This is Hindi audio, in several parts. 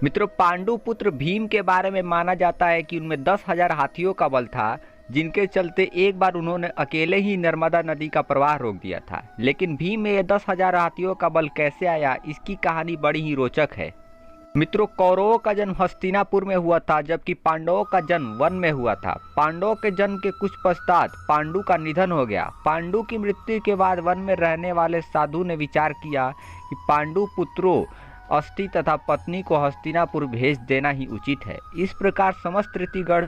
मित्रों, पांडु पुत्र भीम के बारे में माना जाता है कि उनमें 10,000 हाथियों का बल था, जिनके चलते एक बार उन्होंने अकेले ही नर्मदा नदी का प्रवाह रोक दिया था। लेकिन भीम में ये 10,000 हाथियों का बल कैसे आया, इसकी कहानी बड़ी ही रोचक है। मित्रों, कौरवों का जन्म हस्तिनापुर में हुआ था, जबकि पांडवों का जन्म वन में हुआ था। पांडवों के जन्म के कुछ पश्चात पांडु का निधन हो गया। पांडु की मृत्यु के बाद वन में रहने वाले साधु ने विचार किया कि पांडु पुत्रों अस्थि तथा पत्नी को हस्तिनापुर भेज देना ही उचित है। इस प्रकार समस्त ऋषिगण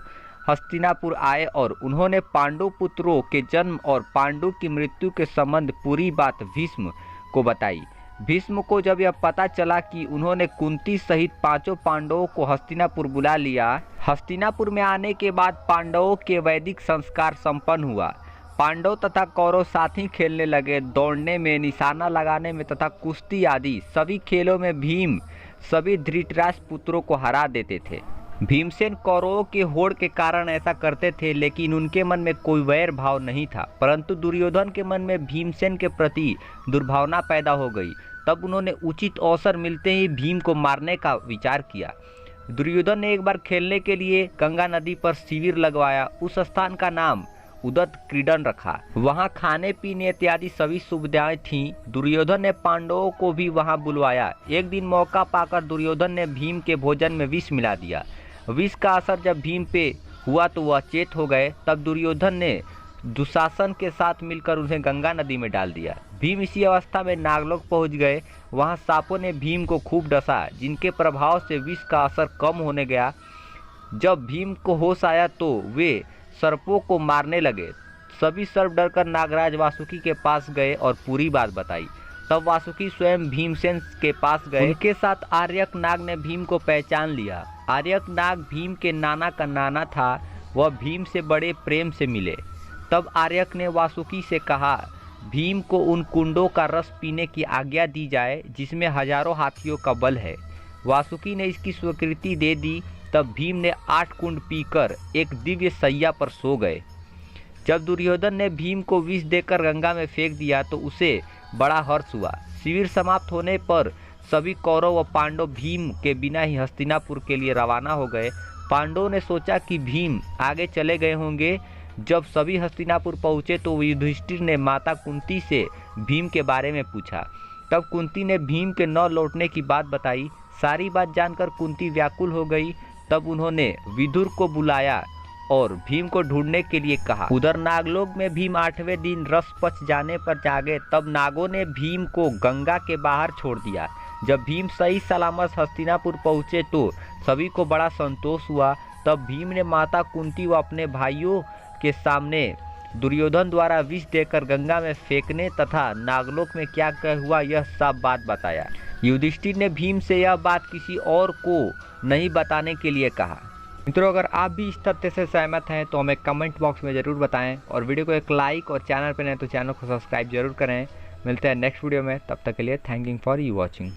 हस्तिनापुर आए और उन्होंने पांडु पुत्रों के जन्म और पांडु की मृत्यु के संबंध पूरी बात भीष्म को बताई। भीष्म को जब यह पता चला कि उन्होंने कुंती सहित 5 पांडवों को हस्तिनापुर बुला लिया, हस्तिनापुर में आने के बाद पांडवों के वैदिक संस्कार संपन्न हुआ। पांडव तथा कौरव साथ ही खेलने लगे। दौड़ने में, निशाना लगाने में तथा कुश्ती आदि सभी खेलों में भीम सभी धृतराष्ट्र पुत्रों को हरा देते थे। भीमसेन कौरवों के होड़ के कारण ऐसा करते थे, लेकिन उनके मन में कोई वैर भाव नहीं था। परंतु दुर्योधन के मन में भीमसेन के प्रति दुर्भावना पैदा हो गई। तब उन्होंने उचित अवसर मिलते ही भीम को मारने का विचार किया। दुर्योधन ने एक बार खेलने के लिए गंगा नदी पर शिविर लगवाया। उस स्थान का नाम उदत क्रीडन रखा। वहां खाने पीने इत्यादि सभी सुविधाएं थीं। दुर्योधन ने पांडवों को भी वहां बुलवाया। एक दिन मौका पाकर दुर्योधन ने भीम के भोजन में विष मिला दिया। विष का असर जब भीम पे हुआ तो वह चेत हो गए। तब दुर्योधन ने दुशासन के साथ मिलकर उन्हें गंगा नदी में डाल दिया। भीम इसी अवस्था में नागलोक पहुंच गए। वहां सांपों ने भीम को खूब डसा, जिनके प्रभाव से विष का असर कम होने गया। जब भीम को होश आया तो वे सर्पों को मारने लगे। सभी सर्प डरकर नागराज वासुकी के पास गए और पूरी बात बताई। तब वासुकी स्वयं भीमसेन के पास गए। उनके साथ आर्यक नाग ने भीम को पहचान लिया। आर्यक नाग भीम के नाना का नाना था। वह भीम से बड़े प्रेम से मिले। तब आर्यक ने वासुकी से कहा, भीम को उन कुंडों का रस पीने की आज्ञा दी जाए जिसमें हजारों हाथियों का बल है। वासुकी ने इसकी स्वीकृति दे दी। तब भीम ने 8 कुंड पीकर एक दिव्य सैया पर सो गए। जब दुर्योधन ने भीम को विष देकर गंगा में फेंक दिया तो उसे बड़ा हर्ष हुआ। शिविर समाप्त होने पर सभी कौरव व पांडव भीम के बिना ही हस्तिनापुर के लिए रवाना हो गए। पांडवों ने सोचा कि भीम आगे चले गए होंगे। जब सभी हस्तिनापुर पहुंचे तो युधिष्ठिर ने माता कुंती से भीम के बारे में पूछा। तब कुंती ने भीम के न लौटने की बात बताई। सारी बात जानकर कुंती व्याकुल हो गई। तब उन्होंने विदुर को बुलाया और भीम को ढूंढने के लिए कहा। उधर नागलोक में भीम 8वें दिन रस पच जाने पर जागे। तब नागों ने भीम को गंगा के बाहर छोड़ दिया। जब भीम सही सलामत हस्तिनापुर पहुंचे तो सभी को बड़ा संतोष हुआ। तब भीम ने माता कुंती व अपने भाइयों के सामने दुर्योधन द्वारा विष देकर गंगा में फेंकने तथा नागलोक में क्या क्या हुआ यह सब बात बताया। युधिष्ठिर ने भीम से यह बात किसी और को नहीं बताने के लिए कहा। मित्रों, अगर आप भी इस तथ्य से सहमत हैं तो हमें कमेंट बॉक्स में ज़रूर बताएं और वीडियो को एक लाइक और चैनल पर नए तो चैनल को सब्सक्राइब जरूर करें। मिलते हैं नेक्स्ट वीडियो में। तब तक के लिए thank you for you watching.